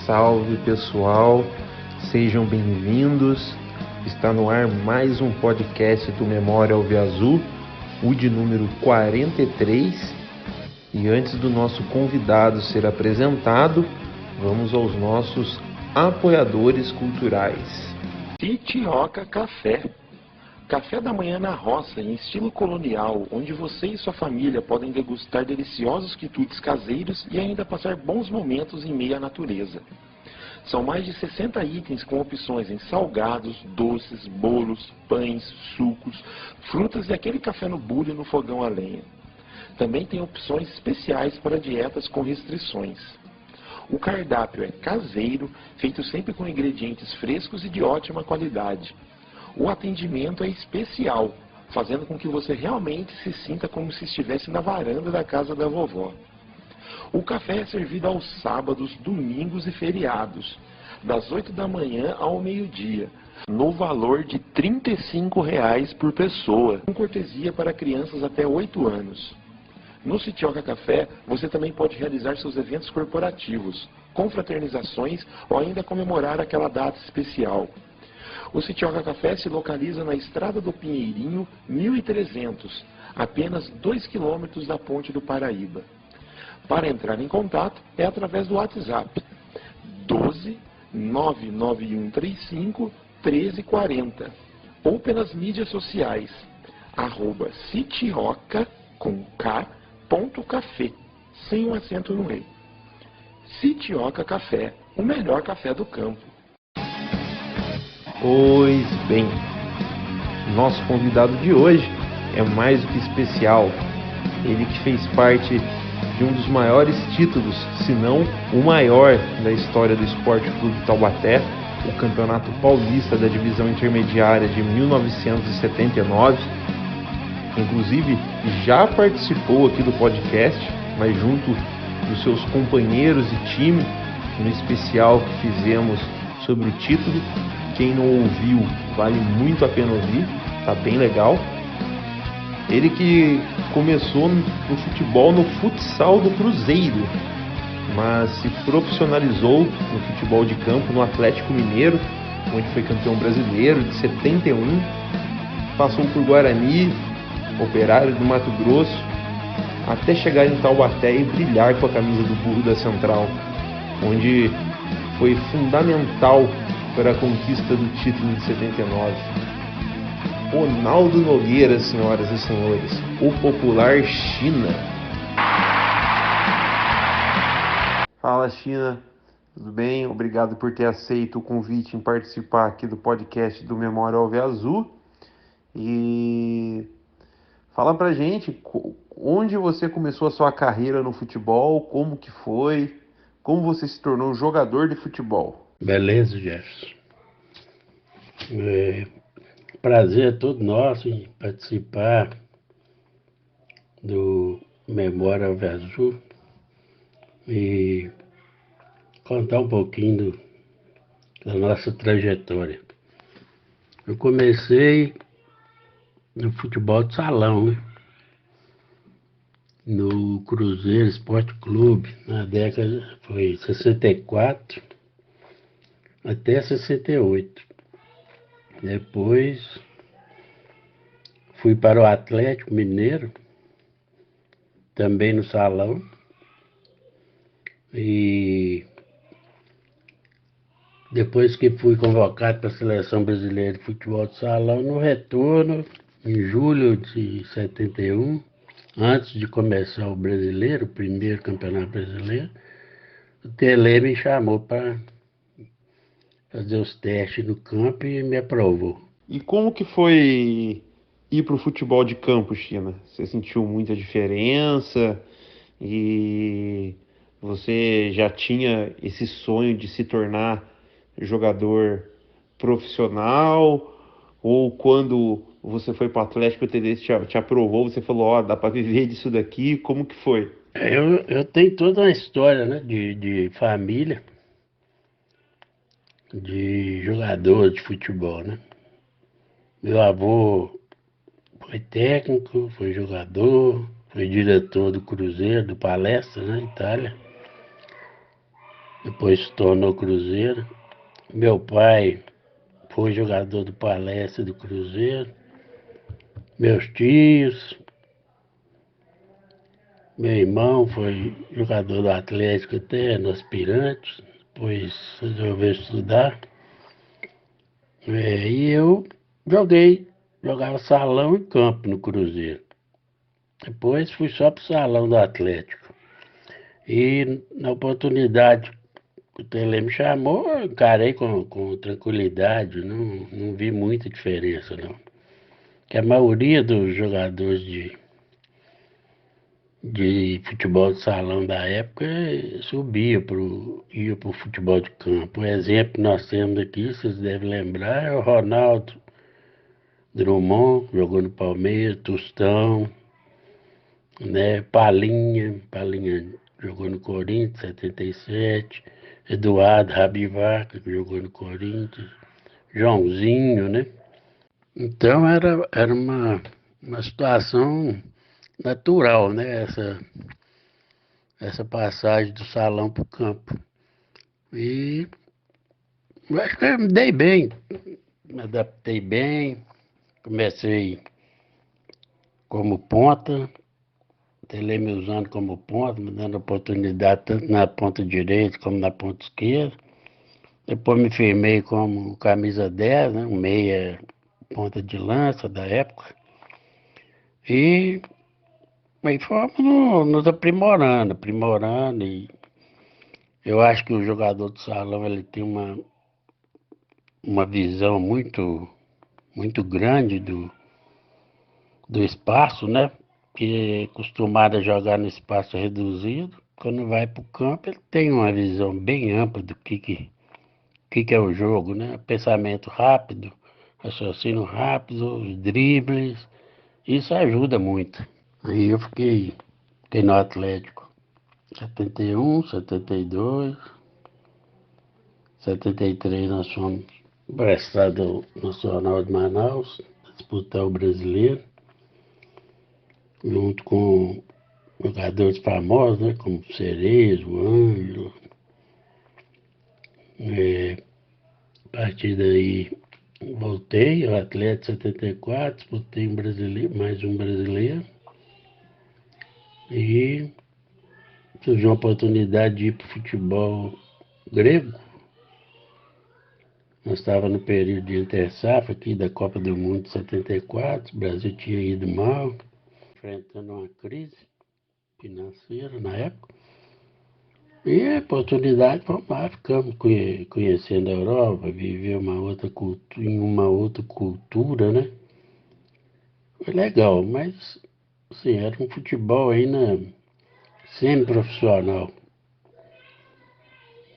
salve pessoal, sejam bem-vindos. Está no ar mais um podcast do Memória Alviazul, o de número 43. E antes do nosso convidado ser apresentado, vamos aos nossos apoiadores culturais. Sitioca Café. Café da manhã na roça, em estilo colonial, onde você e sua família podem degustar deliciosos quitutes caseiros e ainda passar bons momentos em meio à natureza. São mais de 60 itens com opções em salgados, doces, bolos, pães, sucos, frutas e aquele café no bule no fogão a lenha. Também tem opções especiais para dietas com restrições. O cardápio é caseiro, feito sempre com ingredientes frescos e de ótima qualidade. O atendimento é especial, fazendo com que você realmente se sinta como se estivesse na varanda da casa da vovó. O café é servido aos sábados, domingos e feriados, das 8 da manhã ao meio-dia, no valor de R$ 35 por pessoa, com cortesia para crianças até 8 anos. No Sitioca Café, você também pode realizar seus eventos corporativos, confraternizações ou ainda comemorar aquela data especial. O Sitioca Café se localiza na Estrada do Pinheirinho, 1300, apenas 2 quilômetros da Ponte do Paraíba. Para entrar em contato, é através do WhatsApp 12 99135 1340 ou pelas mídias sociais, @sitioca, com K.café, sem um acento no E. Sitioca Café, o melhor café do campo. Pois bem, nosso convidado de hoje é mais do que especial. Ele que fez parte de um dos maiores títulos, se não o maior da história do Esporte Clube Taubaté, o Campeonato Paulista da Divisão Intermediária de 1979. Inclusive, já participou aqui do podcast, mas junto dos seus companheiros e time, no especial que fizemos sobre o título. Quem não ouviu, vale muito a pena ouvir, tá bem legal. Ele que começou no futebol, no futsal do Cruzeiro, mas se profissionalizou no futebol de campo no Atlético Mineiro, onde foi campeão brasileiro de 71, passou por Guarani, Operário do Mato Grosso, até chegar em Taubaté e brilhar com a camisa do Burro da Central, onde foi fundamental para a conquista do título de 79. Ronaldo Nogueira, senhoras e senhores, o popular China. Fala, China, tudo bem? Obrigado por ter aceito o convite em participar aqui do podcast do Memória Alviazul. E fala pra gente onde você começou a sua carreira no futebol, como que foi, como você se tornou jogador de futebol. Beleza, Jefferson. Prazer é todo nosso em participar do Memória Alviazul e contar um pouquinho da nossa trajetória. Eu comecei no futebol de salão, né? No Cruzeiro Esporte Clube, na década foi 64 até 68. Depois fui para o Atlético Mineiro, também no salão, e depois que fui convocado para a Seleção Brasileira de Futebol de Salão, no retorno, em julho de 71, antes de começar o brasileiro, o primeiro campeonato brasileiro, o Tele me chamou para fazer os testes no campo e me aprovou. E como que foi ir para o futebol de campo, China? Você sentiu muita diferença? E você já tinha esse sonho de se tornar jogador profissional? Ou quando você foi para o Atlético, o TD te aprovou, você falou, ó, dá para viver disso daqui? Como que foi? Eu tenho toda uma história, né, de família, de jogador de futebol, né? Meu avô foi técnico, foi jogador, foi diretor do Cruzeiro, do Palestra, né, Itália. depois se tornou Cruzeiro. Meu pai foi jogador do Palestra do Cruzeiro. Meus tios, meu irmão foi jogador do Atlético até no Aspirantes, depois resolveu estudar. E eu jogava salão e campo no Cruzeiro. Depois fui só pro salão do Atlético. E na oportunidade que o Tele me chamou, eu encarei com tranquilidade, não vi muita diferença não. Que a maioria dos jogadores de futebol de salão da época ia pro futebol de campo. O exemplo que nós temos aqui, vocês devem lembrar, é o Ronaldo Drummond, jogou no Palmeiras, Tostão, né? Palinha jogou no Corinthians, 77, Eduardo Rabivaca, que jogou no Corinthians, Joãozinho, né? Então era uma situação natural, né? Essa passagem do salão para o campo. E eu acho que eu me dei bem, me adaptei bem, comecei como ponta, Tele me usando como ponta, me dando oportunidade tanto na ponta direita como na ponta esquerda. Depois me firmei como camisa 10, né? Um meia ponta de lança da época. E aí fomos nos aprimorando. E eu acho que o jogador de salão ele tem uma visão muito grande do espaço, né? Que é acostumado a jogar no espaço reduzido. Quando vai para o campo, ele tem uma visão bem ampla do que é o jogo, né? Pensamento rápido, raciocínio rápido, os dribles, isso ajuda muito. Aí eu fiquei no Atlético 71, 72, 73 nós fomos para o Estado Nacional de Manaus disputar o brasileiro, junto com jogadores famosos, né? Como Cerezo, Ângelo. A partir daí voltei ao Atlético 74, disputei um brasileiro, mais um brasileiro. E surgiu a oportunidade de ir para o futebol grego. Nós estávamos no período de intersafra aqui da Copa do Mundo de 74, o Brasil tinha ido mal, enfrentando uma crise financeira na época. E a oportunidade, vamos lá, ficamos conhecendo a Europa, viver em uma outra cultura, né? Foi legal, mas assim, era um futebol ainda semi-profissional.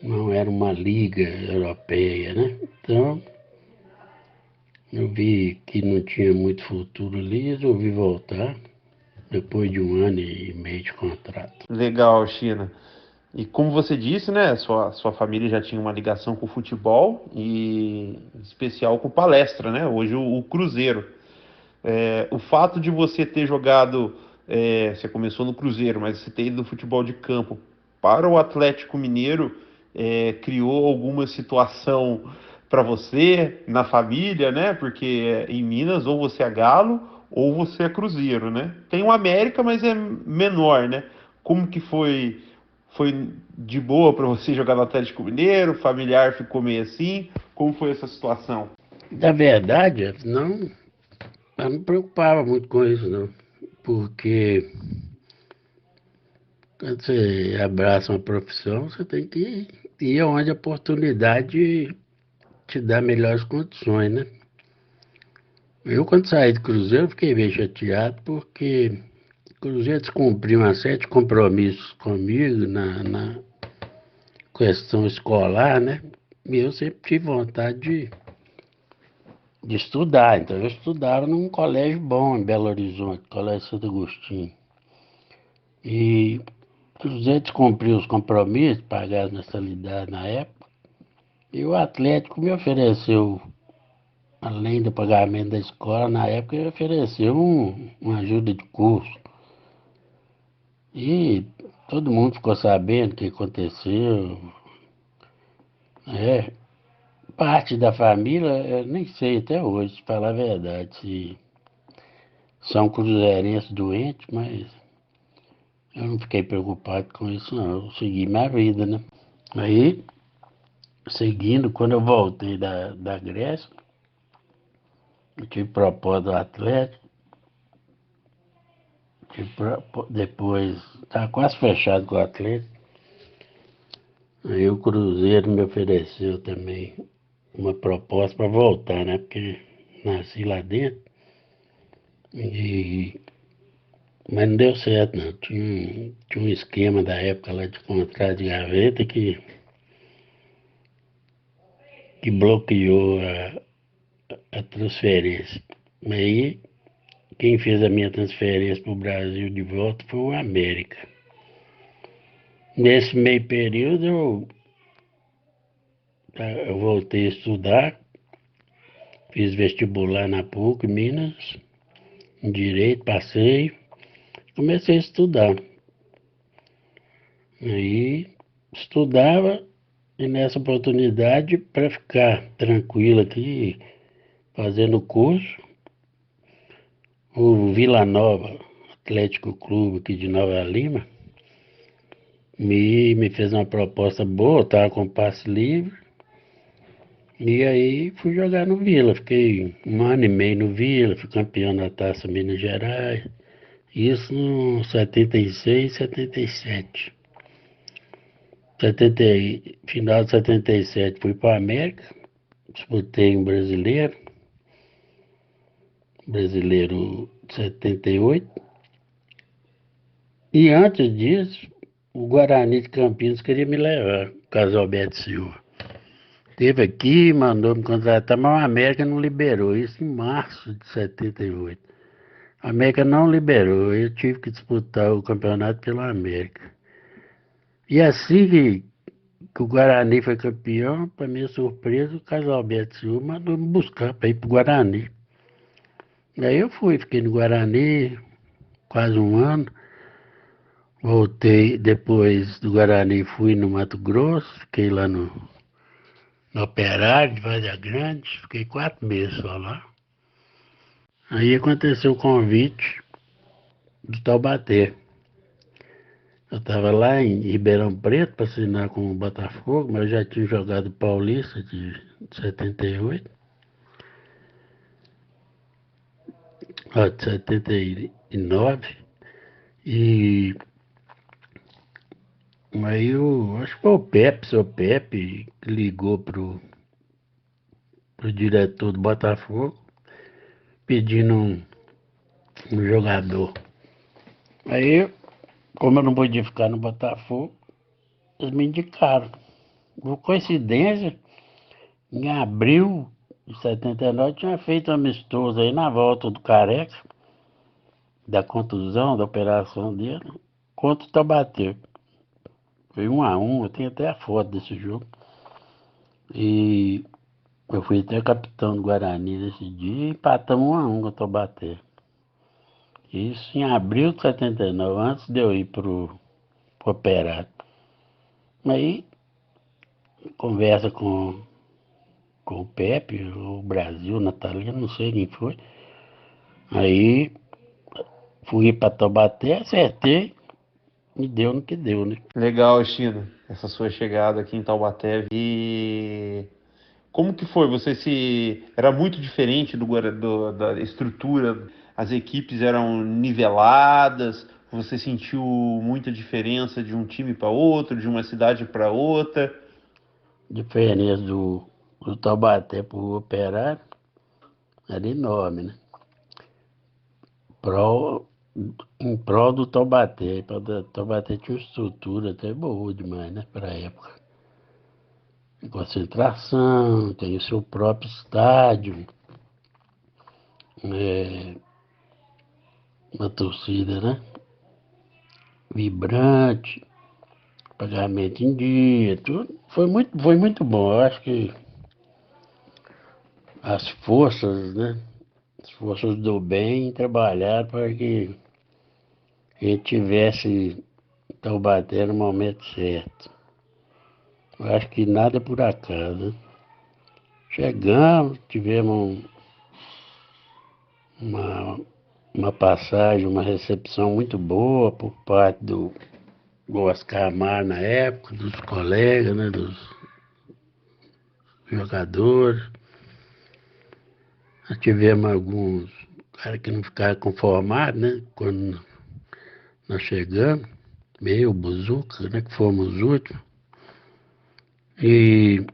Não era uma liga europeia, né? Então, eu vi que não tinha muito futuro ali, resolvi voltar depois de 1 ano e meio de contrato. Legal, China. E como você disse, né, sua família já tinha uma ligação com o futebol e em especial com palestra, né? Hoje o Cruzeiro. O fato de você ter jogado, você começou no Cruzeiro, mas você ter ido do futebol de campo para o Atlético Mineiro, criou alguma situação para você na família, né? Porque em Minas ou você é Galo ou você é Cruzeiro, né? Tem o América, mas é menor, né? Como que foi de boa para você jogar no Atlético Mineiro? Familiar ficou meio assim? Como foi essa situação? Na verdade, não, eu não me preocupava muito com isso, não. Porque quando você abraça uma profissão, você tem que ir onde a oportunidade te dá melhores condições, né? Eu, quando saí do Cruzeiro, fiquei bem chateado porque o Cruzeiro descumpriu uma série de compromissos comigo na questão escolar, né? E eu sempre tive vontade de estudar. Então, eu estudava num colégio bom em Belo Horizonte, Colégio Santo Agostinho. E o Cruzeiro descumpriu os compromissos, pagar as mensalidades na época. E o Atlético me ofereceu, além do pagamento da escola, na época, ele ofereceu uma ajuda de curso. E todo mundo ficou sabendo o que aconteceu. É, parte da família, eu nem sei até hoje, pra falar a verdade, se são cruzeirenses doentes, mas eu não fiquei preocupado com isso, não. Eu segui minha vida, né? Aí, seguindo, quando eu voltei da Grécia, eu tive proposta do Atlético, depois, estava quase fechado com o Atlético, aí o Cruzeiro me ofereceu também uma proposta para voltar, né? Porque nasci lá dentro, e, mas não deu certo, não. Tinha um esquema da época lá de contrato de gaveta que bloqueou a transferência. Aí, quem fez a minha transferência para o Brasil de volta foi o América. Nesse meio período, eu voltei a estudar, fiz vestibular na PUC, Minas, em Direito, passei, comecei a estudar. Aí, estudava, e nessa oportunidade, para ficar tranquilo aqui, fazendo o curso, o Vila Nova Atlético Clube aqui de Nova Lima me fez uma proposta boa, estava com passe livre. E aí fui jogar no Vila. Fiquei um ano e meio no Vila, fui campeão da Taça Minas Gerais. Isso no 76, 77. Final de 77 fui para a América, disputei um brasileiro de 78. E antes disso, o Guarani de Campinas queria me levar, o Casalberto Silva. Esteve aqui, mandou me contratar, mas a América não liberou, isso em março de 78. A América não liberou, eu tive que disputar o campeonato pela América. E assim que o Guarani foi campeão, para minha surpresa, o Casalberto Silva mandou me buscar para ir para o Guarani. Aí eu fui, fiquei no Guarani quase um ano. Voltei depois do Guarani, fui no Mato Grosso, fiquei lá no Operário de Várzea Grande, fiquei 4 meses só lá. Aí aconteceu o convite do Taubaté. Eu estava lá em Ribeirão Preto para assinar com o Botafogo, mas eu já tinha jogado Paulista de 78, de 79. E aí acho que foi o Pepe, seu Pepe, que ligou pro diretor do Botafogo pedindo um jogador. Aí, como eu não podia ficar no Botafogo, eles me indicaram. Por coincidência, em abril de 79, tinha feito um amistoso aí na volta do Careca, da contusão, da operação dele, contra o Taubaté. Foi 1-1, eu tenho até a foto desse jogo. E eu fui até capitão do Guarani nesse dia e empatamos 1-1 com o Taubaté. Isso em abril de 79, antes de eu ir pro Operário. Aí, conversa com o Pepe, o Brasil, Natalino, não sei quem foi. Aí, fui para Taubaté, acertei e deu no que deu, né? Legal, Chino, essa sua chegada aqui em Taubaté. E como que foi? Você se era muito diferente da estrutura? As equipes eram niveladas? Você sentiu muita diferença de um time para outro, de uma cidade para outra? Diferença do Taubaté pro Operário era enorme, né? Pro, em prol do Taubaté. O Taubaté tinha uma estrutura até boa demais, né? Para a época. Concentração, tem o seu próprio estádio, é, uma torcida, né? Vibrante, pagamento em dia, tudo. Foi muito bom. Eu acho que as forças, né? As forças do bem trabalharam para que a gente tivesse Taubaté no momento certo. Eu acho que nada por acaso. Chegamos, tivemos uma, uma passagem, uma recepção muito boa por parte do Oscar Amar na época, dos colegas, né, dos jogadores. Nós tivemos alguns caras que não ficaram conformados, né, quando nós chegamos, meio Buzuca, né, que fomos os últimos. E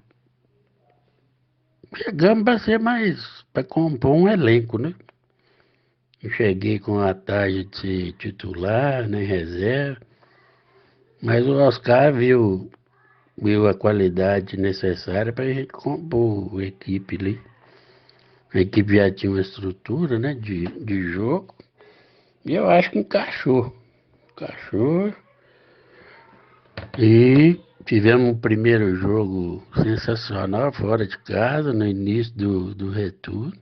chegamos para ser mais, para compor um elenco, né? Eu cheguei com a tarde de ser titular, né, reserva, mas o Oscar viu a qualidade necessária para a gente compor a equipe ali. A equipe já tinha uma estrutura, né, de jogo, e eu acho que encaixou. Encaixou. E tivemos um primeiro jogo sensacional fora de casa, no início do retorno.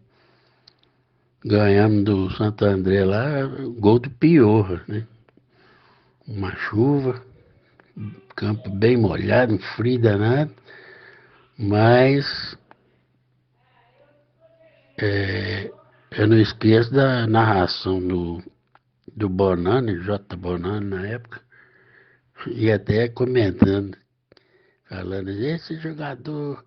Ganhamos do Santo André lá, gol do Piorra, né? Uma chuva, campo bem molhado, um frio danado, mas eu não esqueço da narração do Bonani, J. Bonani na época, e até comentando, falando, esse jogador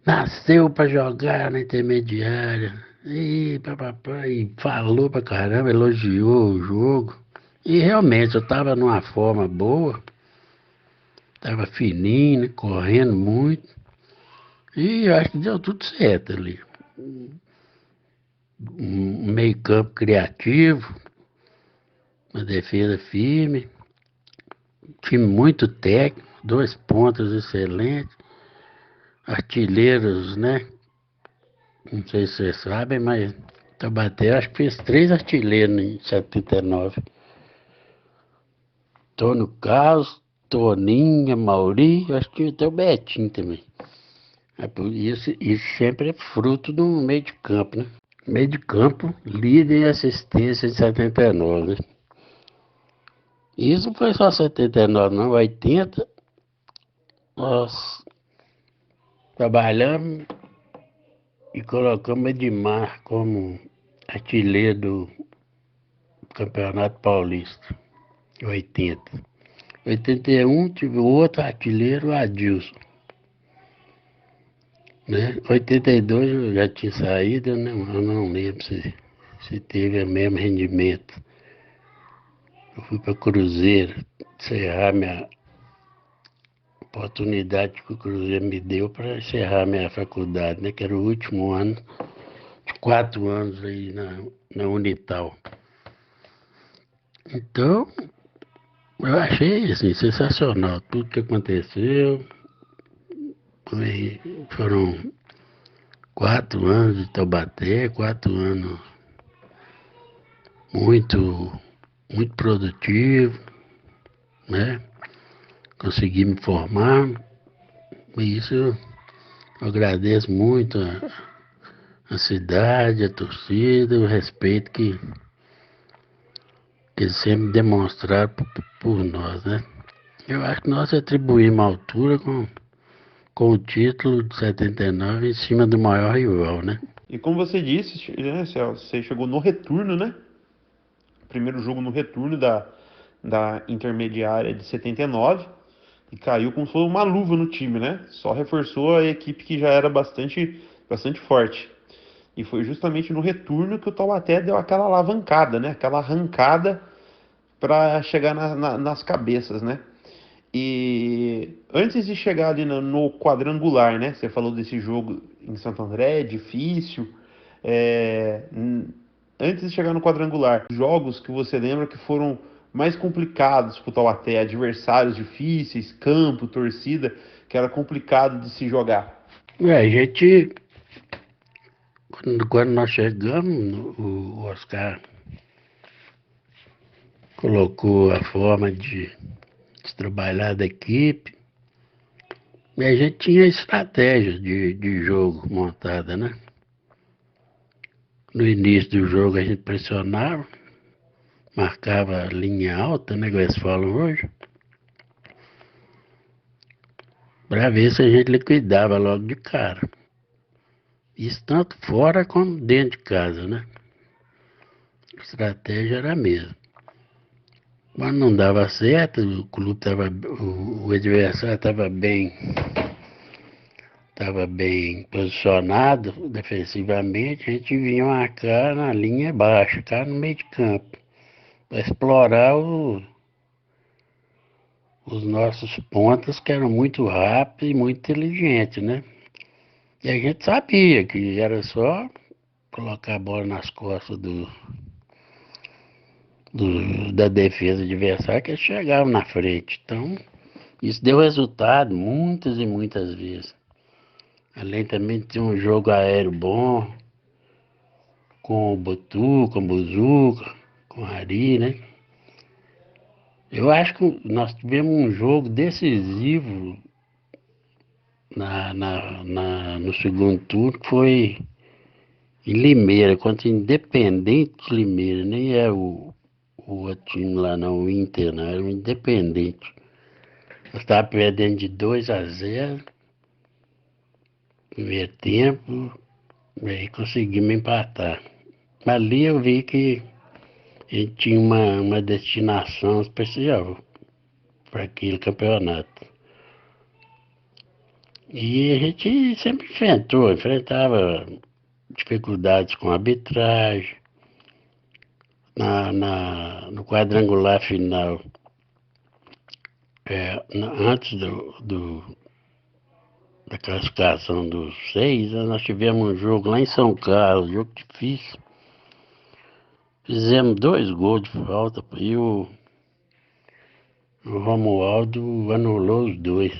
nasceu para jogar na intermediária, e papapá, e falou pra caramba, elogiou o jogo. E realmente eu estava numa forma boa, estava fininho, né, correndo muito, e eu acho que deu tudo certo ali. Um meio campo criativo, uma defesa firme, time muito técnico, dois pontas excelentes, artilheiros, né? Não sei se vocês sabem, mas Taubaté acho que fez 3 artilheiros em 79. Antônio Carlos, Toninho, Mauri, acho que até o Betinho também. É por isso sempre é fruto do meio de campo, né? Meio de campo, líder em assistência de 79, né? Isso não foi só 79, não, 80. Nós trabalhamos e colocamos Edmar como artilheiro do Campeonato Paulista, 80. 81 tive outro artilheiro, o Adilson. Né? 82 eu já tinha saído, né? Eu não lembro se teve o mesmo rendimento. Eu fui para Cruzeiro, encerrar minha oportunidade que o Cruzeiro me deu para encerrar minha faculdade, né? Que era o último ano, de 4 anos aí na Unital. Então, eu achei assim, sensacional tudo que aconteceu. Foram 4 anos de Taubaté, 4 anos muito, muito produtivo, né? Consegui me formar, e isso eu agradeço muito a cidade, a torcida, o respeito que eles sempre demonstraram por nós, né? Eu acho que nós atribuímos a altura com o título de 79 em cima do maior rival, né? E como você disse, né, você chegou no retorno, né? Primeiro jogo no retorno da intermediária de 79 e caiu como se fosse uma luva no time, né? Só reforçou a equipe que já era bastante forte. E foi justamente no retorno que o Taubaté deu aquela alavancada, né? Aquela arrancada para chegar nas cabeças, né? E antes de chegar ali no quadrangular, né? Você falou desse jogo em Santo André, difícil. É, antes de chegar no quadrangular, jogos que você lembra que foram mais complicados para o Taubaté, adversários difíceis, campo, torcida, que era complicado de se jogar. A gente, quando nós chegamos, o Oscar colocou a forma de trabalhar da equipe, e a gente tinha estratégia de jogo montada, né? No início do jogo a gente pressionava, marcava linha alta, né, que eles falam hoje. para ver se a gente liquidava logo de cara. Isso tanto fora como dentro de casa, né? A estratégia era a mesma. Quando não dava certo, o adversário estava bem posicionado defensivamente, a gente vinha marcar na linha baixa, cá no meio de campo, para explorar os nossos pontas que eram muito rápidos e muito inteligentes, né? E a gente sabia que era só colocar a bola nas costas da defesa adversária que eles chegavam na frente. Então, isso deu resultado muitas e muitas vezes. Além também de ter um jogo aéreo bom, com o Botu, com o Buzuca, com o Ari, né? Eu acho que nós tivemos um jogo decisivo no segundo turno, que foi em Limeira, contra o Independente de Limeira, nem é o outro time lá não, o Inter não, era o Independente. Nós estávamos perdendo de 2-0, primeiro tempo, e aí conseguimos empatar. Ali eu vi que a gente tinha uma destinação especial para aquele campeonato. E a gente sempre enfrentava dificuldades com a arbitragem. No quadrangular final, antes da classificação dos 6, nós tivemos um jogo lá em São Carlos, jogo difícil. Fizemos 2 gols de falta e o Romualdo anulou os 2.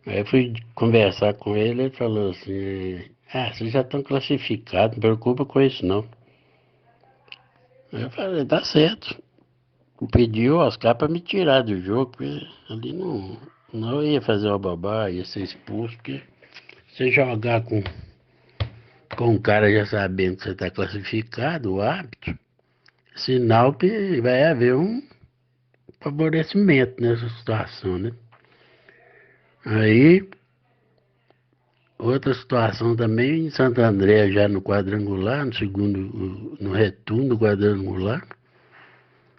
Aí eu fui conversar com ele falou assim, vocês já estão classificados, não preocupa com isso não. Aí eu falei, tá certo. Eu pedi o Oscar para me tirar do jogo, porque ali não ia fazer uma bobagem, ia ser expulso, porque você jogar com um cara já sabendo que você está classificado, o árbitro, sinal que vai haver um favorecimento nessa situação, né? Aí, outra situação também em Santo André, já no quadrangular, no retorno do quadrangular,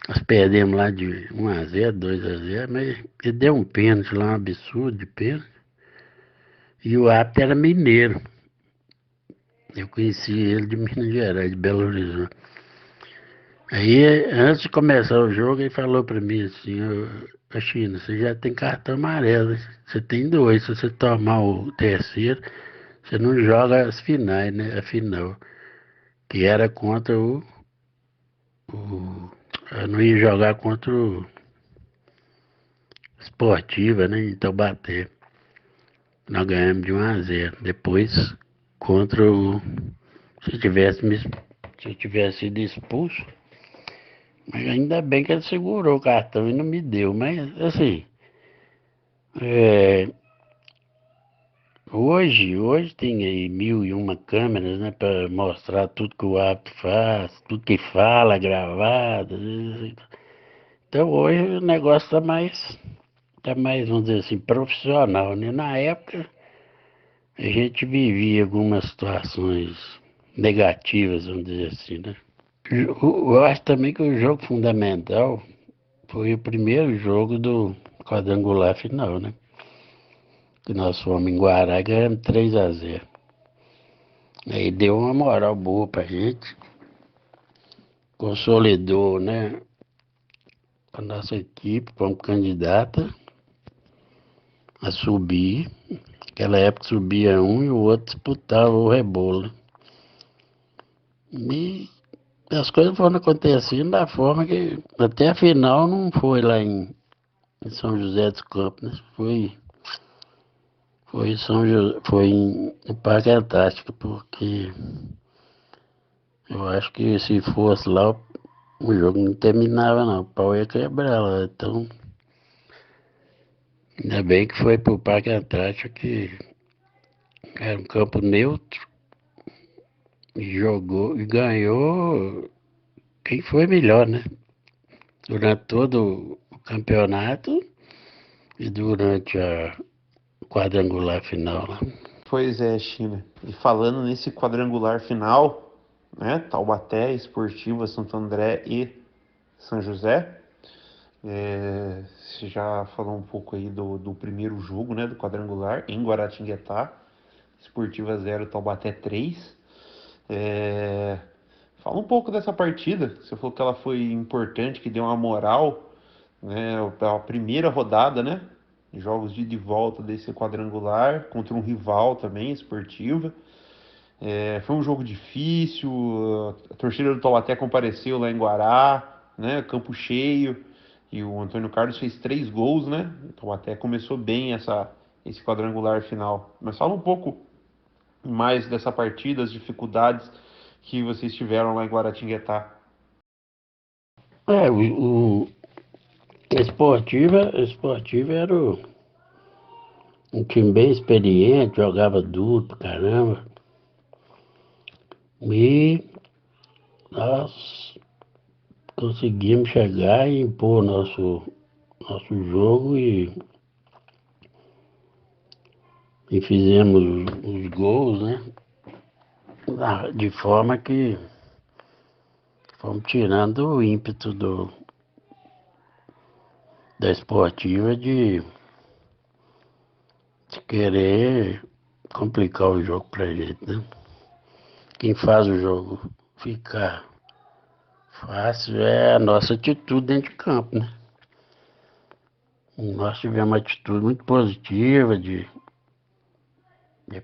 nós perdemos lá de 1-0, 2-0, mas ele deu um pênalti lá, um absurdo de pênalti. E o árbitro era mineiro. Eu conheci ele de Minas Gerais, de Belo Horizonte. Aí, antes de começar o jogo, ele falou pra mim assim, ô China, você já tem cartão amarelo, você tem 2, se você tomar o terceiro, você não joga as finais, né? A final. Que era contra eu não ia jogar contra o Sportiva, né? Em Taubaté. Nós ganhamos de 1-0. Depois, contra o. Se eu tivesse sido expulso, mas ainda bem que ele segurou o cartão e não me deu. Mas, assim, é, hoje tem aí 1001 câmeras, né, para mostrar tudo que o árbitro faz, tudo que fala, gravado. Então, hoje o negócio tá mais, vamos dizer assim, profissional, né? Na época, a gente vivia algumas situações negativas, vamos dizer assim, né? Eu acho também que o jogo fundamental foi o primeiro jogo do quadrangular final, né? Que nós fomos em Guará e ganhamos 3-0. Aí deu uma moral boa pra gente, consolidou, né? A nossa equipe como candidata a subir. Naquela época subia um e o outro disputava o rebolo. E as coisas foram acontecendo da forma que até a final não foi lá em São José dos Campos, né? Foi no Parque Antártico, porque eu acho que se fosse lá o jogo não terminava não, o pau ia quebrar lá. Então, ainda bem que foi pro Parque Antártico, que era um campo neutro, e jogou e ganhou quem foi melhor, né? Durante todo o campeonato e durante quadrangular final lá. Pois é, China. E falando nesse quadrangular final, né? Taubaté, Esportiva, Santo André e São José. Você já falou um pouco aí do primeiro jogo, né? Do quadrangular em Guaratinguetá. Esportiva 0, Taubaté 3. Fala um pouco dessa partida. Você falou que ela foi importante, que deu uma moral, né? A primeira rodada, né? Jogos de volta desse quadrangular contra um rival também, Esportiva. Foi um jogo difícil, a torcida do Taubaté compareceu lá em Guará, né? Campo cheio, e o Antônio Carlos fez 3 gols, né? O Taubaté começou bem esse quadrangular final. Mas fala um pouco mais dessa partida, as dificuldades que vocês tiveram lá em Guaratinguetá. O Esportiva era um time bem experiente, jogava duro pra caramba. E nós conseguimos chegar e impor nosso jogo e fizemos os gols, né? De forma que fomos tirando o ímpeto da Esportiva de querer complicar o jogo pra gente, né? Quem faz o jogo ficar fácil é a nossa atitude dentro de campo, né? Nós tivemos uma atitude muito positiva de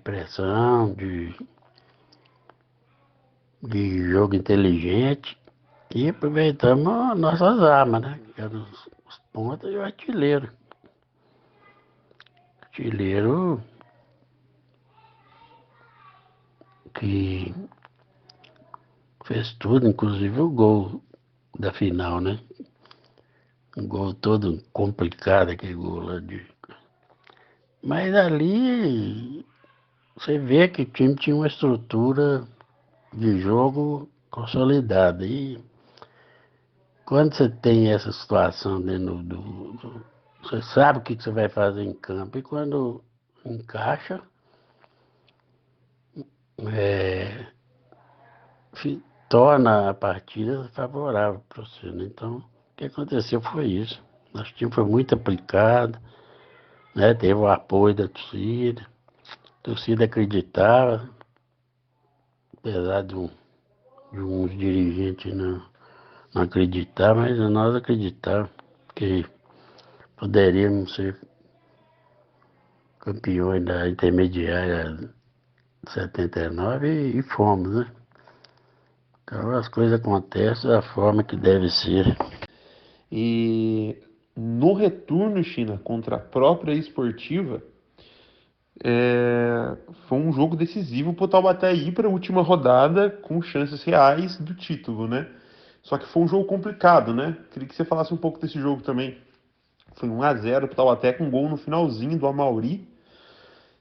pressão, de jogo inteligente e aproveitamos nossas armas, né? Que eram os pontas e o artilheiro. Artilheiro que fez tudo, inclusive o gol da final, né? Um gol todo complicado, aquele gol lá de. Mas ali você vê que o time tinha uma estrutura de jogo consolidada. E quando você tem essa situação dentro você sabe o que você vai fazer em campo. E quando encaixa, é, torna a partida favorável para você, né? Então, o que aconteceu foi isso. Nosso time foi muito aplicado, né? Teve o apoio da torcida. A torcida acreditava, apesar de uns dirigentes não acreditar, mas nós acreditávamos que poderíamos ser campeões da intermediária 79 e fomos, né? Então as coisas acontecem da forma que deve ser. E no retorno, China, contra a própria Esportiva, foi um jogo decisivo para o Taubaté ir para a última rodada com chances reais do título, né? Só que foi um jogo complicado, né? Queria que você falasse um pouco desse jogo também. Foi 1-0 para o Taubaté com um gol no finalzinho do Amauri.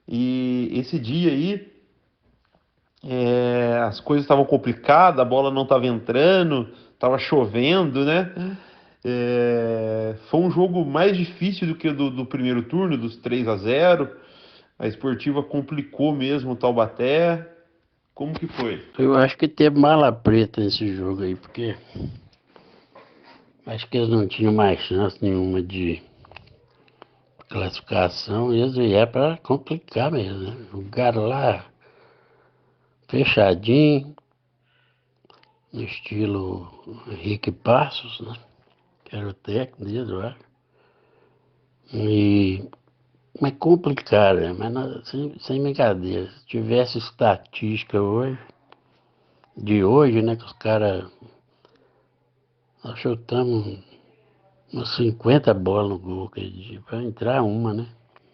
E esse dia aí, as coisas estavam complicadas, a bola não estava entrando, estava chovendo, né? Foi um jogo mais difícil do que o do primeiro turno, dos 3-0. A Esportiva complicou mesmo o Taubaté. Como que foi? Eu acho que teve mala preta nesse jogo aí, porque acho que eles não tinham mais chance nenhuma de classificação, eles vieram para complicar mesmo, né? Jogaram lá fechadinho, no estilo Henrique Passos, né? Que era o técnico deles, eu acho. Mas complicado, né? Mas sem brincadeira. Se tivesse estatística de hoje, né? Que os caras. Nós chutamos umas 50 bolas no gol, aquele dia, pra entrar uma, né?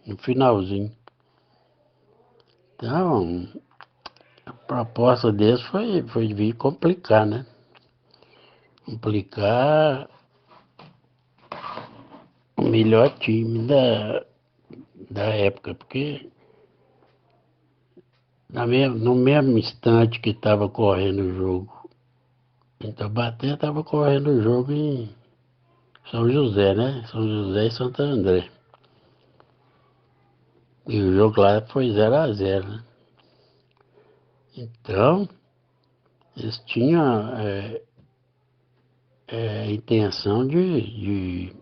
No finalzinho. Então, a proposta deles foi vir complicar, né? Complicar o melhor time da época, porque no mesmo instante que estava correndo o jogo em Taubaté, estava correndo o jogo em São José, né? São José e Santo André. E o jogo lá foi 0-0, né? Então, eles tinham a intenção de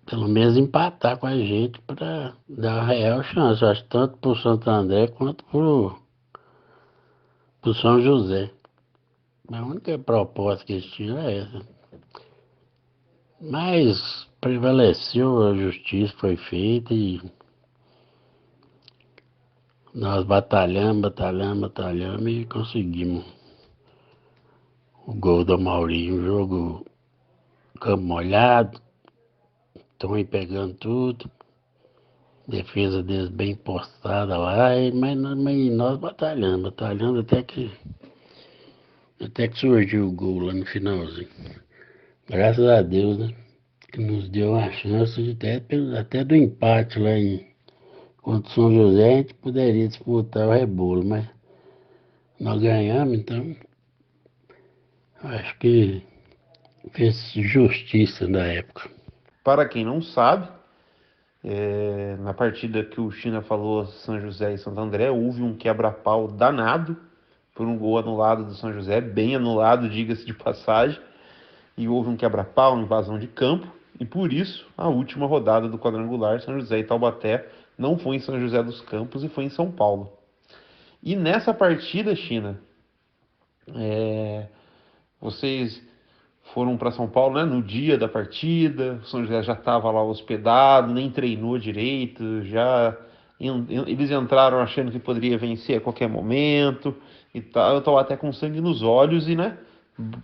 pelo menos empatar com a gente para dar uma real chance, eu acho, tanto para o Santo André quanto para o São José. A única proposta que eles tinham é essa. Mas prevaleceu, a justiça foi feita e nós batalhamos e conseguimos o gol do Maurinho. Um jogo campo molhado, estão aí pegando tudo, defesa deles bem postada lá, mas nós batalhando até que surgiu o gol lá no finalzinho. Graças a Deus, né? Que nos deu uma chance até do empate lá contra o São José, a gente poderia disputar o rebolo, mas nós ganhamos, então acho que fez justiça na época. Para quem não sabe, na partida que o China falou, São José e Santo André, houve um quebra-pau danado por um gol anulado do São José, bem anulado, diga-se de passagem, e houve um quebra-pau, invasão de campo, e por isso a última rodada do quadrangular, São José e Taubaté, não foi em São José dos Campos e foi em São Paulo. E nessa partida, China, vocês foram para São Paulo, né, no dia da partida, o São José já estava lá hospedado, nem treinou direito, eles entraram achando que poderia vencer a qualquer momento e tal. Eu estava até com sangue nos olhos e, né,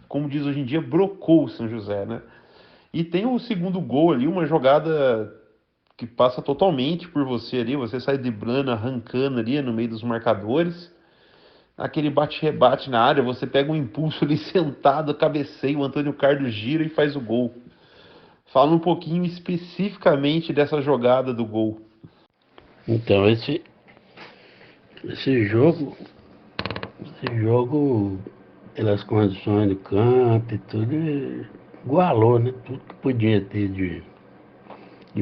como diz hoje em dia, brocou o São José, né? E tem o segundo gol ali, uma jogada que passa totalmente por você ali, você sai driblando, arrancando ali no meio dos marcadores. Aquele bate-rebate na área, você pega um impulso ali sentado, cabeceia, o Antônio Carlos gira e faz o gol. Fala um pouquinho especificamente dessa jogada do gol. Então, esse jogo, pelas condições do campo e tudo, igualou, né? Tudo que podia ter de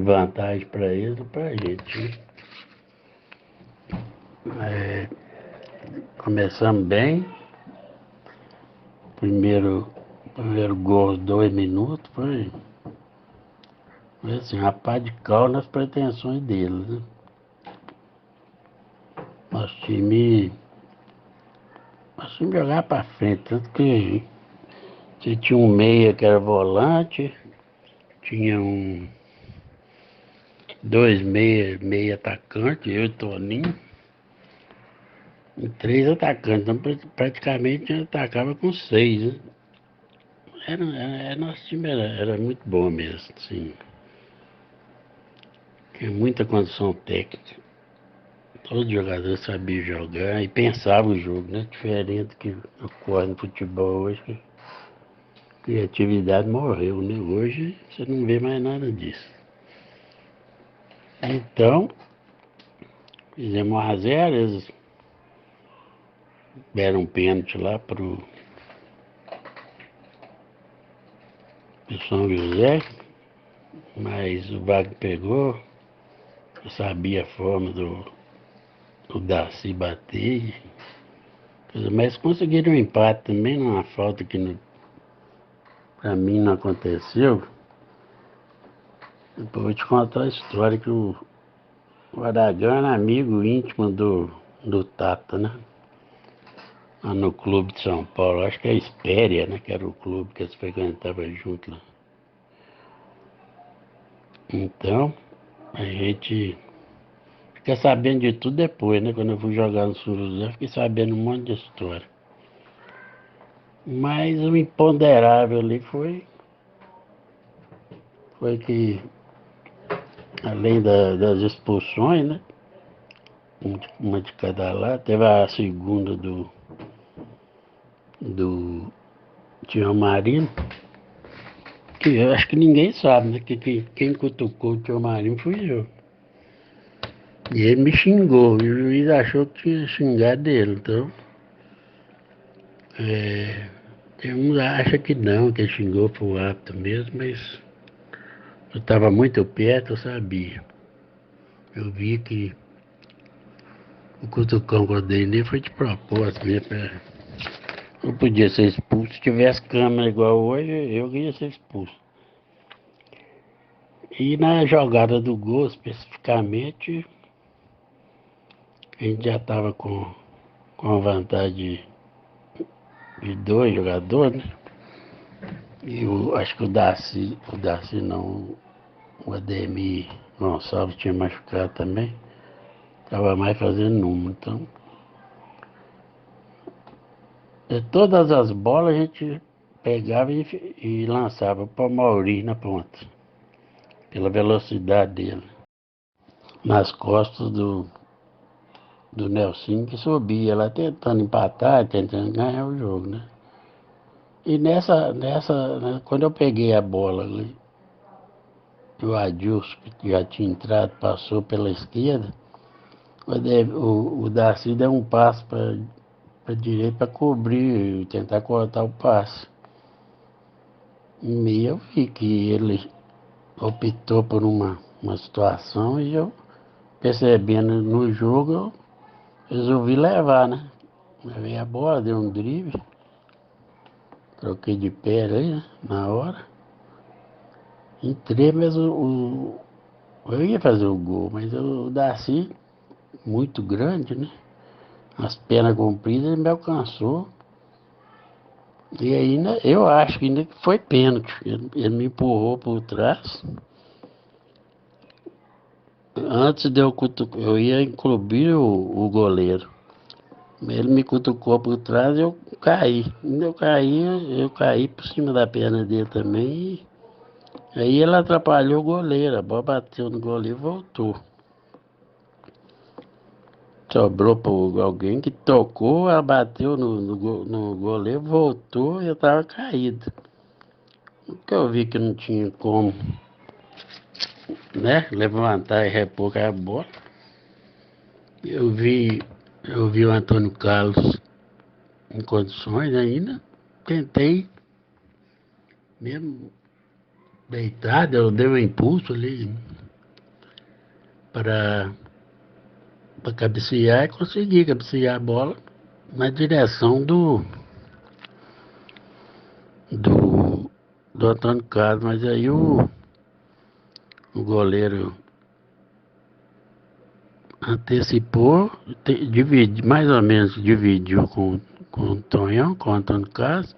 vantagem para eles e para a gente, né? Começamos bem, primeiro gol aos 2 minutos foi assim, uma pá de cal nas pretensões deles, né? Nosso time jogar para frente, tanto que você tinha um meia que era volante, tinha dois meia atacantes, eu e Toninho, e 3 atacantes, então praticamente a gente atacava com 6, né? Nosso time era muito bom mesmo, assim, tinha muita condição técnica. Todos os jogadores sabiam jogar e pensavam o jogo, né? Diferente do que ocorre no futebol hoje, que a criatividade morreu, né? Hoje você não vê mais nada disso. Então, fizemos 1-0, eles deram um pênalti lá pro São José, mas o Wagner pegou, sabia a forma do Darcy bater, mas conseguiram um empate também numa falta que pra mim não aconteceu. Depois eu vou te contar a história que o Aragão era amigo íntimo do Tata, né? Lá no clube de São Paulo, acho que é a Espéria, né? Que era o clube que eles frequentavam junto lá. Então, a gente fica sabendo de tudo depois, né? Quando eu fui jogar no São José, fiquei sabendo um monte de história. Mas o imponderável ali foi que, além das expulsões, né? Uma de cada lado, teve a segunda do Tio Marino, que eu acho que ninguém sabe, né? Que quem cutucou o Tio Marino fui eu. E ele me xingou, e o juiz achou que tinha xingado ele, então. Tem uns acham que não, que ele xingou pro árbitro mesmo, mas eu estava muito perto, eu sabia. Eu vi que o cutucão que eu dei nele foi de propósito mesmo. Não podia ser expulso. Se tivesse câmera igual hoje, eu ia ser expulso. E na jogada do gol, especificamente, a gente já estava com a vantagem de 2 jogadores, né? E acho que o Darcy não, o Ademir Gonçalves tinha machucado também. Estava mais fazendo número. Então, todas as bolas a gente pegava e lançava para o Mauri na ponta, pela velocidade dele. Nas costas do Nelson, que subia lá tentando empatar, tentando ganhar o jogo, né? E né, quando eu peguei a bola ali, o Adilson, que já tinha entrado, passou pela esquerda, o Darcy deu um passo para a direita para cobrir, tentar cortar o passe. E eu vi que ele optou por uma situação e eu, percebendo no jogo, eu resolvi levar, né? Levei a bola, dei um drible, troquei de pé ali, né, na hora. Entrei, mas eu ia fazer o gol, mas o Darcy, muito grande, né? As pernas compridas, ele me alcançou. E aí, né, eu acho que ainda foi pênalti. Ele me empurrou por trás. Antes de eu ia encobrir o goleiro. Ele me cutucou por trás e eu caí. Quando eu caí por cima da perna dele também. Aí ele atrapalhou o goleiro. A bola bateu no goleiro e voltou. Sobrou para alguém que tocou, ela bateu no goleiro, voltou e eu estava caído. Porque eu vi que não tinha como, né, levantar e repor a bola. Eu vi, eu vi o Antônio Carlos em condições ainda. Tentei, mesmo deitado, eu dei um impulso ali para cabecear e consegui cabecear a bola na direção do, do Antônio Carlos. Mas aí o goleiro antecipou, mais ou menos dividiu com o Tonhão, com o Antônio Carlos.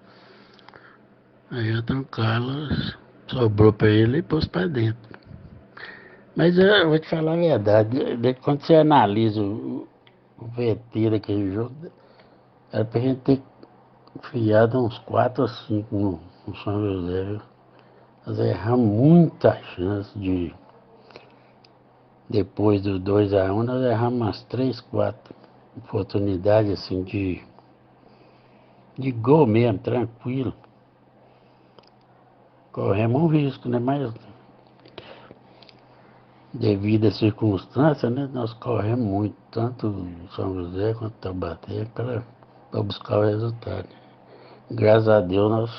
Aí o Antônio Carlos sobrou para ele e pôs para dentro. Mas eu vou te falar a verdade, quando você analisa o VT daquele jogo, era pra gente ter enfiado uns 4 ou 5 no São José, viu? Nós erramos muita chance depois do 2-1, nós erramos umas 3, 4 oportunidades assim de gol mesmo, tranquilo. Corremos um risco, né? Mas devido às circunstâncias, né? Nós corremos muito, tanto São José quanto Taubaté, para buscar o resultado. Graças a Deus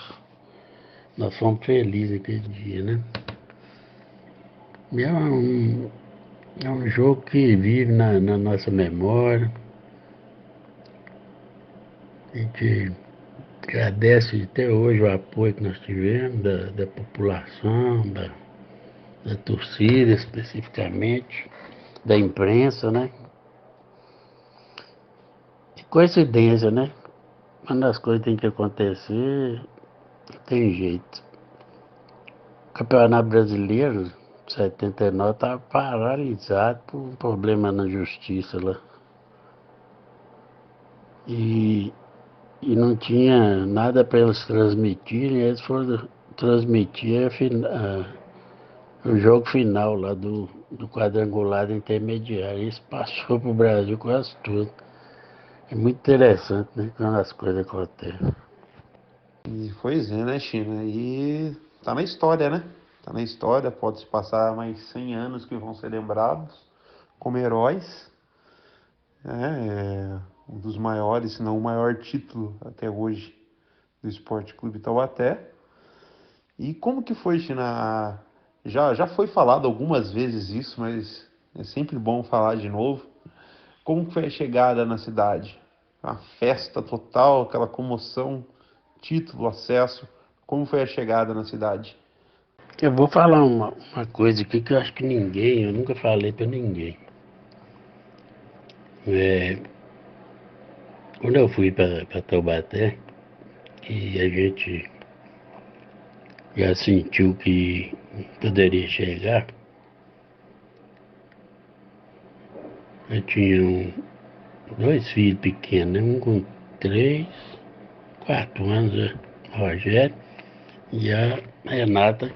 nós fomos felizes aquele dia, né? E é um jogo que vive na nossa memória. A gente agradece até hoje o apoio que nós tivemos da população, da torcida especificamente, da imprensa, né? Que coincidência, né? Quando as coisas têm que acontecer, não tem jeito. O Campeonato Brasileiro, 79, estava paralisado por um problema na justiça lá. E, e não tinha nada para eles transmitirem, eles foram transmitir o jogo final lá do quadrangular intermediário. Isso passou para o Brasil quase tudo. É muito interessante, né, quando as coisas acontecem. E pois é, né, China? E tá na história, né? Tá na história, pode-se passar mais 100 anos que vão ser lembrados como heróis. Um dos maiores, se não o maior título até hoje do Esporte Clube Taubaté. E como que foi, China, Já foi falado algumas vezes isso, mas é sempre bom falar de novo. Como foi a chegada na cidade? A festa total, aquela comoção, título, acesso. Como foi a chegada na cidade? Eu vou falar uma coisa aqui que eu acho que eu nunca falei para ninguém. É, quando eu fui para Taubaté, e a gente já sentiu que poderia chegar, eu tinha dois filhos pequenos, né? Um com 3, 4 anos, o Rogério, e a Renata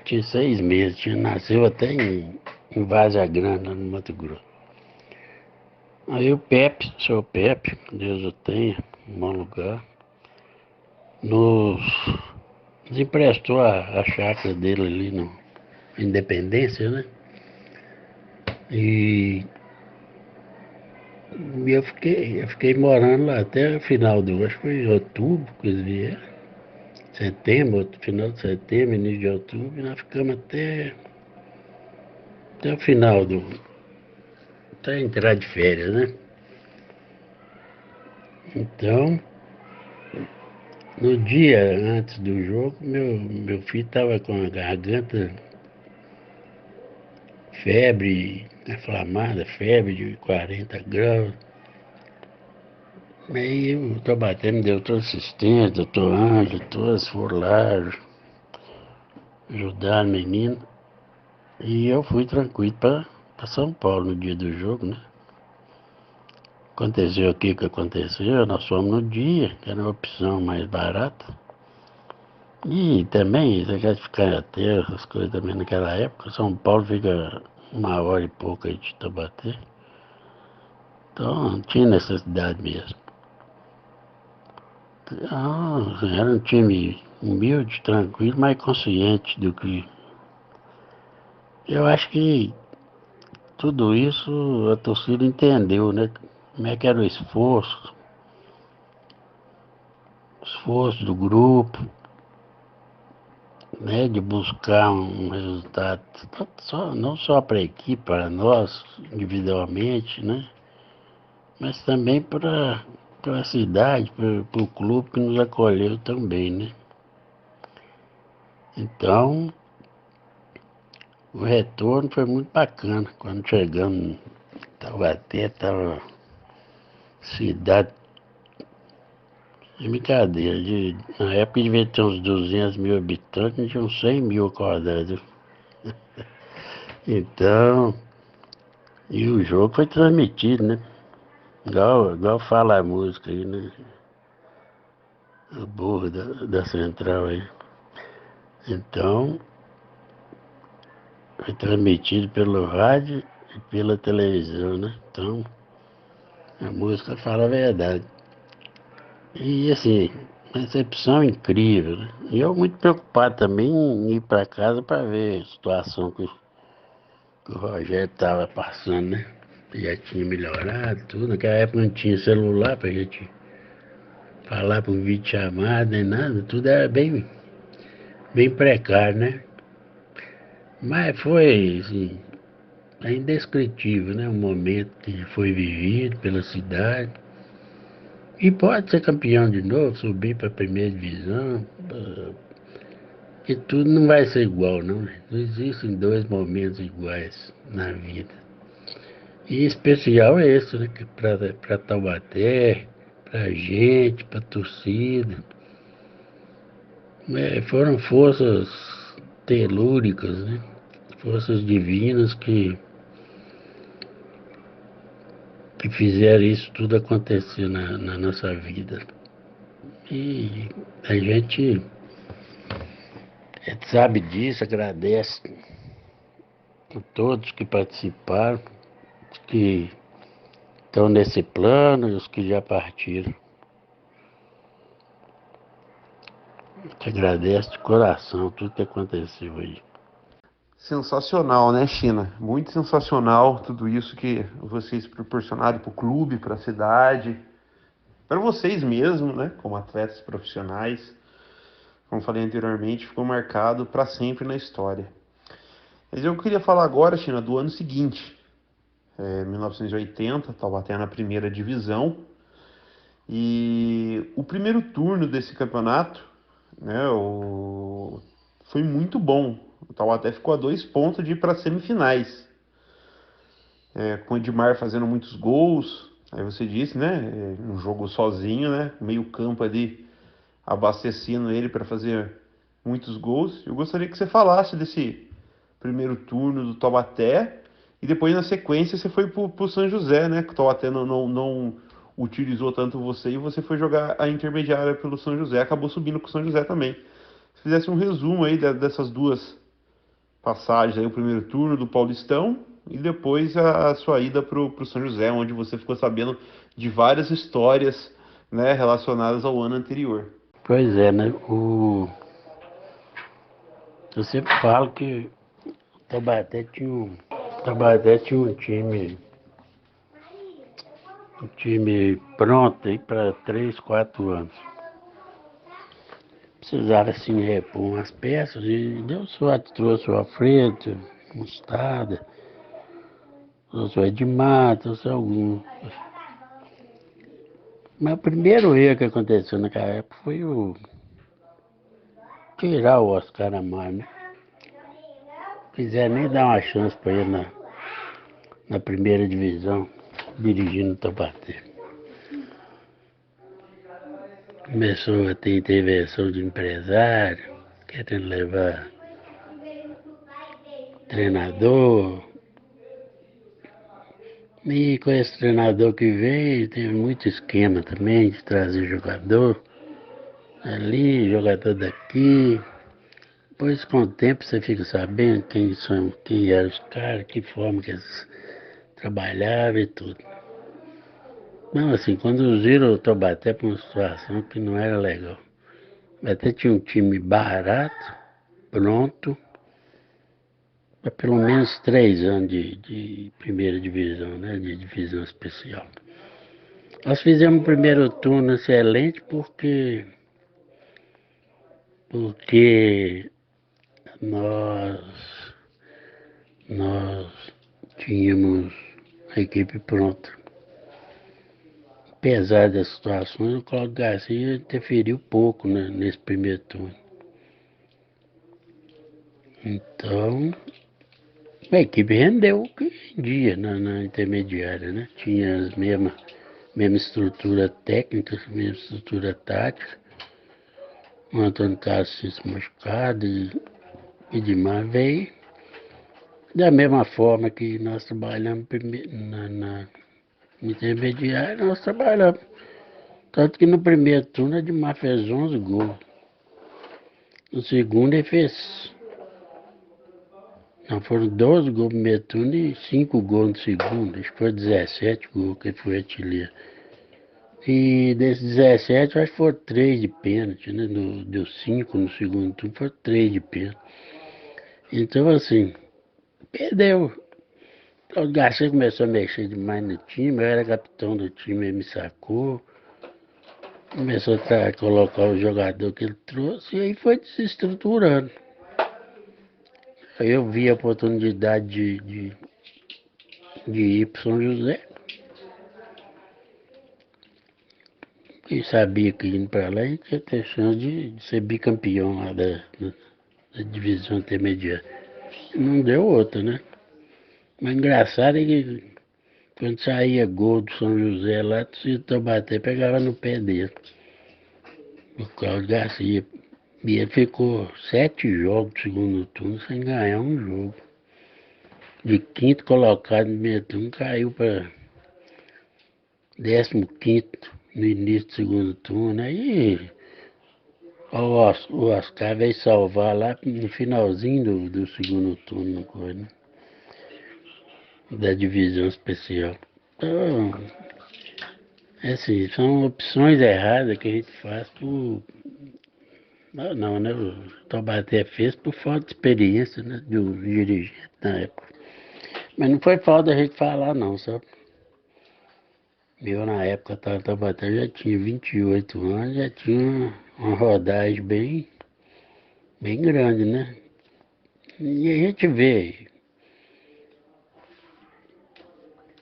tinha 6 meses, nasceu até em Várzea Grande, lá no Mato Grosso. Aí o Pepe, seu Pepe, Deus o tenha, em bom lugar, nos, nos emprestou a chácara dele ali no Independência, né? E eu fiquei morando lá até o final acho que foi outubro que eles vieram, setembro, final de setembro, início de outubro, e nós ficamos até o final até entrar de férias, né? Então, no dia antes do jogo, meu filho estava com a garganta, febre inflamada, febre de 40 graus. Aí o Taubaté me deu toda assistência, doutor Ângelo, todos foram lá, ajudaram o menino. E eu fui tranquilo para São Paulo no dia do jogo, né? Aconteceu o que aconteceu, nós fomos no dia, que era uma opção mais barata. E também, você quer ficar até essas coisas também naquela época, São Paulo fica 1 hora e pouco aí de Taubaté. Então não tinha necessidade mesmo. Então, era um time humilde, tranquilo, mas consciente do que. Eu acho que tudo isso a torcida entendeu, né? Como é que era o esforço do grupo, né? De buscar um resultado, não só para a equipe, para nós individualmente, né? Mas também para a cidade, para o clube que nos acolheu também, né? Então, o retorno foi muito bacana. Quando chegamos em Taubaté, estava cidade de brincadeira. Na época devia ter uns 200 mil habitantes, tinha uns 100 mil acordados. Então, e o jogo foi transmitido, né? Igual fala a música aí, né? O burro da central aí. Então, foi transmitido pelo rádio e pela televisão, né? Então, a música fala a verdade. E assim, recepção incrível, né? E eu muito preocupado também em ir para casa para ver a situação que o Rogério estava passando, né? Já tinha melhorado tudo. Naquela época não tinha celular para gente falar por vídeo chamada nem nada, tudo era bem precário, né? Mas foi, assim, é indescritível, né? O momento que foi vivido pela cidade. E pode ser campeão de novo, subir para a primeira divisão. Que tudo não vai ser igual, não. Não existem dois momentos iguais na vida. E especial é esse, né? Para Taubaté, para gente, para torcida. Foram forças telúricas, né? Forças divinas que fizeram isso tudo acontecer na nossa vida. E a gente sabe disso, agradece a todos que participaram, os que estão nesse plano e os que já partiram. Te agradece de coração tudo que aconteceu aí. Sensacional, né, China? Muito sensacional tudo isso que vocês proporcionaram para o clube, para a cidade, para vocês mesmos, né, como atletas profissionais. Como falei anteriormente, ficou marcado para sempre na história. Mas eu queria falar agora, China, do ano seguinte, 1980, Taubaté na primeira divisão. E o primeiro turno desse campeonato, né, foi muito bom. O Taubaté ficou a 2 pontos de ir para as semifinais, com o Edmar fazendo muitos gols. Aí você disse, né, um jogo sozinho, né, meio campo ali abastecendo ele para fazer muitos gols. Eu gostaria que você falasse desse primeiro turno do Taubaté e depois na sequência você foi pro São José, né? Que o Taubaté não utilizou tanto você e você foi jogar a intermediária pelo São José, acabou subindo com o São José também. Se fizesse um resumo aí dessas duas passagens aí, o primeiro turno do Paulistão e depois a sua ida pro São José, onde você ficou sabendo de várias histórias, né, relacionadas ao ano anterior. Pois é, né? Eu sempre falo que o Taubaté tinha um time pronto aí para 3, 4 anos. Precisava assim repor umas peças e deu sorte, trouxe o Alfredo, Mostarda, trouxe o Edmar, trouxe algum. Mas o primeiro erro que aconteceu naquela época foi o tirar o Oscar Amar, né? Quiser nem dar uma chance para ele na primeira divisão, dirigindo o Taubaté. Começou a ter intervenção de empresário, querendo levar treinador. E com esse treinador que veio, teve muito esquema também de trazer jogador ali, jogador daqui. Depois, com o tempo, você fica sabendo quem eram os caras, que forma que eles trabalhavam e tudo. Não, assim, conduziram o Taubaté para uma situação que não era legal. Até tinha um time barato, pronto, para pelo menos 3 anos de primeira divisão, né? De divisão especial. Nós fizemos o primeiro turno excelente porque nós, nós tínhamos a equipe pronta. Apesar das situações, o Cláudio Garcia interferiu pouco, né, nesse primeiro turno. Então, a equipe rendeu o que rendia na intermediária, né? Tinha as mesma estrutura técnica, mesma estrutura tática. O Antônio Carlos tinha se machucado e Edmar veio. Da mesma forma que nós trabalhamos na intermediária, nós trabalhamos. Tanto que no primeiro turno Edmar fez 11 gols. No segundo ele fez. Não, foram 12 gols no primeiro turno e 5 gols no segundo. Acho que foi 17 gols que ele foi artilheiro. E desses 17, acho que foram 3 de pênalti, né? Deu 5 no segundo turno, foram 3 de pênalti. Então, assim, perdeu. Então, o Garcia começou a mexer demais no time, eu era capitão do time, ele me sacou. Começou a colocar o jogador que ele trouxe e aí foi desestruturando. Aí eu vi a oportunidade de ir para São José. E sabia que indo para lá a gente ia ter chance de ser bicampeão lá da divisão intermediária. Não deu outra, né? Mas engraçado é que quando saía gol do São José lá, o Taubaté pegava no pé dele. O Cláudio Garcia. E ele ficou 7 jogos do segundo turno sem ganhar um jogo. De quinto colocado no primeiro turno, caiu para 15º no início do segundo turno. Aí o Oscar veio salvar lá no finalzinho do segundo turno, né? Da divisão especial. Então, assim, são opções erradas que a gente faz por. Não, né? O Taubaté fez por falta de experiência, né? Do dirigente na época. Mas não foi falta da gente falar, não, sabe? Eu, na época, Taubaté já tinha 28 anos, já tinha uma rodagem bem grande, né? E a gente vê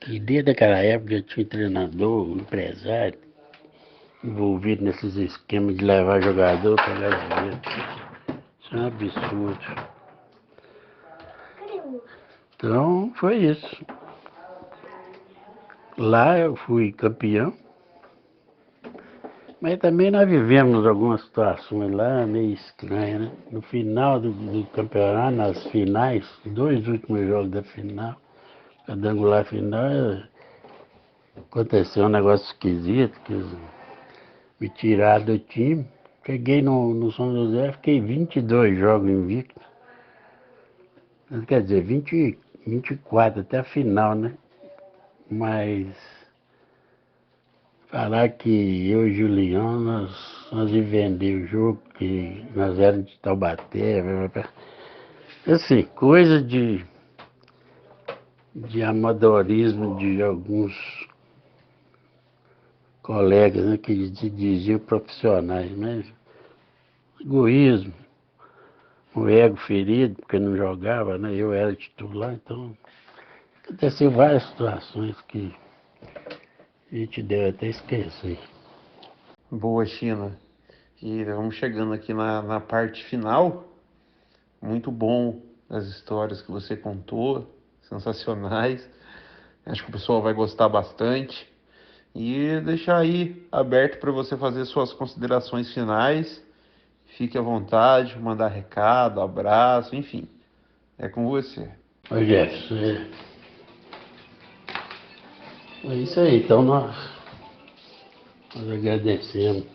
que desde aquela época já tinha treinador, empresário, envolvido nesses esquemas de levar jogador para lá dinheiro. Isso é um absurdo. Então foi isso. Lá eu fui campeão, mas também nós vivemos algumas situações lá meio estranhas, né? No final do campeonato, nas finais, 2 últimos jogos da final, quadrangular final, aconteceu um negócio esquisito, que eles me tiraram do time. Cheguei no São José, fiquei 22 jogos invicto. Quer dizer, 24 até a final, né? Mas falar que eu e o Julião, nós vendemos o jogo, que nós éramos de Taubaté, assim, coisa de amadorismo de alguns colegas, né, que se diziam profissionais, mas egoísmo, o ego ferido, porque não jogava, né? Eu era titular, então aconteceu várias situações que a gente deve até esquecer. Boa, China. E vamos chegando aqui na parte final. Muito bom as histórias que você contou, sensacionais. Acho que o pessoal vai gostar bastante. E deixar aí aberto para você fazer suas considerações finais. Fique à vontade, mandar recado, abraço, enfim. É com você. Ô Jefferson, é isso aí, então nós agradecemos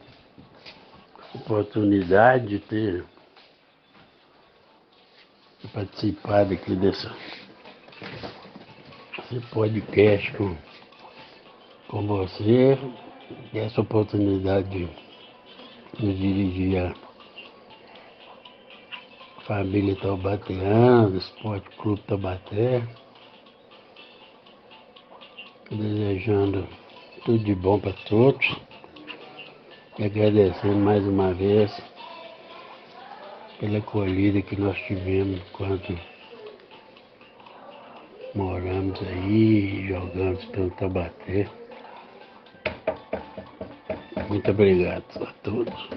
a oportunidade de ter participado aqui desse podcast com você, e essa oportunidade de nos dirigir à família taubateana, Esporte Clube Taubaté, desejando tudo de bom para todos e agradecendo mais uma vez pela acolhida que nós tivemos enquanto moramos aí e jogamos pelo Taubaté. Muito obrigado a todos.